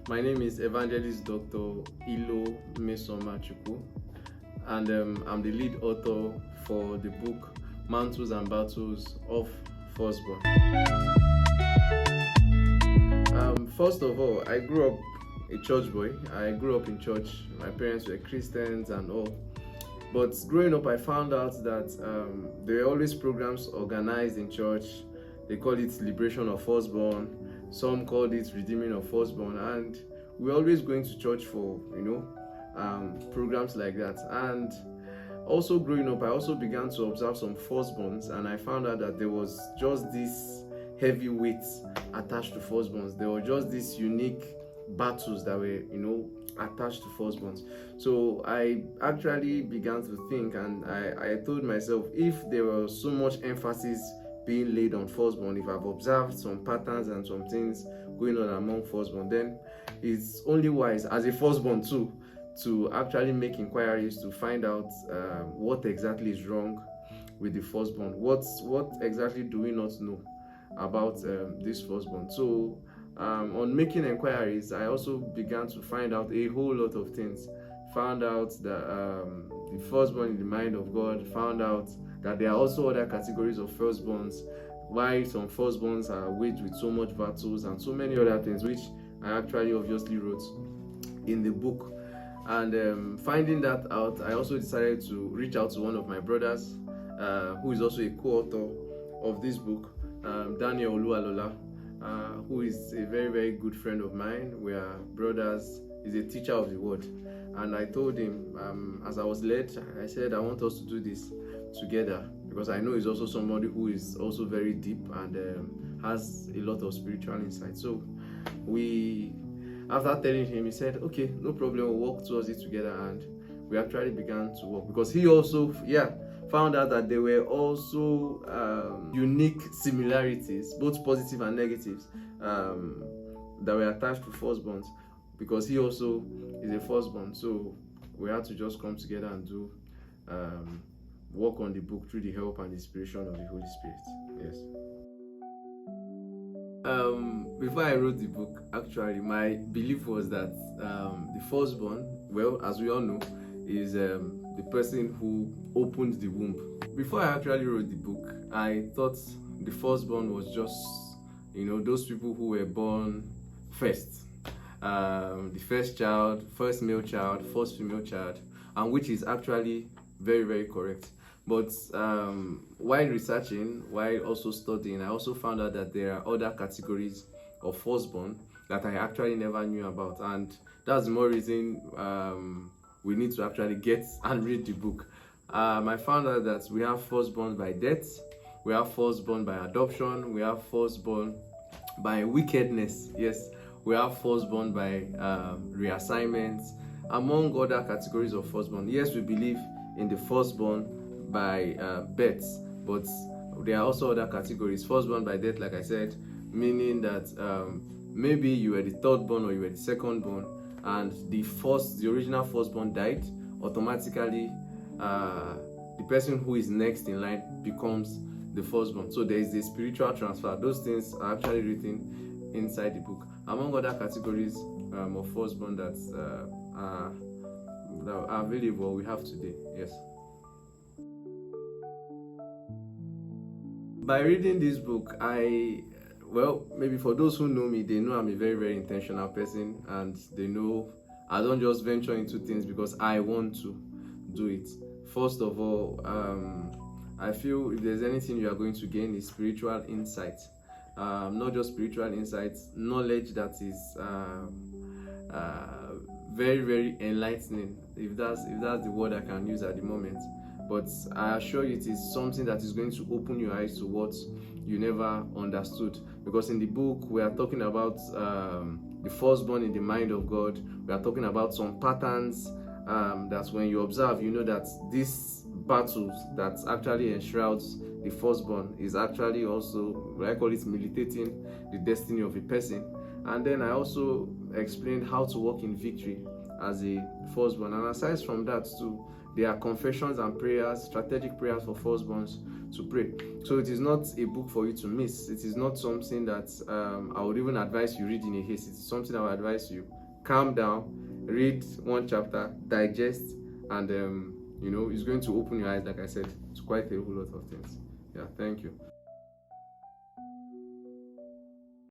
My name is Evangelist Dr. Ilo Mesomachukwu, and I'm the lead author for the book Mantles and Battles of Firstborn. First of all, I grew up a church boy. I grew up in church. My parents were Christians and all. But growing up, I found out that there were always programs organized in church. They call it Liberation of Firstborn. Some called it Redeeming of Firstborn. And we're always going to church for, programs like that. And also growing up, I also began to observe some firstborns, and I found out that there was just this heavy weight attached to firstborns. There were just these unique battles that were, attached to firstborns. So I actually began to think, and I told myself, if there was so much emphasis being laid on firstborn, if I've observed some patterns and some things going on among firstborn, then it's only wise as a firstborn too to actually make inquiries to find out what exactly is wrong with the firstborn. What exactly do we not know about this firstborn? So on making inquiries, I also began to find out a whole lot of things. Found out that the firstborn in the mind of God, found out that there are also other categories of firstborns, why some firstborns are waged with so much battles and so many other things, which I actually obviously wrote in the book. And finding that out, I also decided to reach out to one of my brothers, who is also a co-author of this book, Daniel Oluwalola, who is a very, very good friend of mine. We are brothers. He's a teacher of the word. And I told him, as I was led, I said, I want us to do this together, because I know he's also somebody who is also very deep and has a lot of spiritual insight. So after telling him, he said, okay, no problem, we'll work towards it together. And we actually began to work, because he also found out that there were also unique similarities, both positive and negatives, that were attached to firstborns, because he also is a firstborn. So we had to just come together and do work on the book through the help and inspiration of the Holy Spirit. Yes. Before I wrote the book, actually, my belief was that the firstborn, well, as we all know, is the person who opened the womb. Before I actually wrote the book, I thought the firstborn was just, those people who were born first. The first child, first male child, first female child, and which is actually very, very correct. But while researching, while also studying, I also found out that there are other categories of firstborn that I actually never knew about, and that's the more reason we need to actually get and read the book. I found out that we have firstborn by death, we have firstborn by adoption, we have firstborn by wickedness, yes, we have firstborn by reassignments, among other categories of firstborn. Yes, we believe in the firstborn by birth, but there are also other categories. Firstborn by death, like I said, meaning that maybe you were the third born or you were the second born, and the original firstborn died. Automatically, the person who is next in line becomes the firstborn. So there is a spiritual transfer. Those things are actually written inside the book, among other categories of firstborn that are available. We have today. Yes. By reading this book, maybe for those who know me, they know I'm a very, very intentional person, and they know I don't just venture into things because I want to do it. First of all, I feel if there's anything you are going to gain is spiritual insight. Not just spiritual insight, knowledge that is very, very enlightening, if that's the word I can use at the moment. But I assure you, it is something that is going to open your eyes to what you never understood. Because in the book, we are talking about the firstborn in the mind of God. We are talking about some patterns that when you observe, you know that this battles that actually enshrouds the firstborn is actually also, I call it, militating the destiny of a person. And then I also explained how to walk in victory as a firstborn. And aside from that too, There are confessions and prayers, strategic prayers for firstborns to pray. So it is not a book for you to miss. It is not something that I would even advise you read in a haste. It is something I would advise you calm down, read one chapter, digest, and it's going to open your eyes, like I said, to quite a whole lot of things. Yeah, thank you.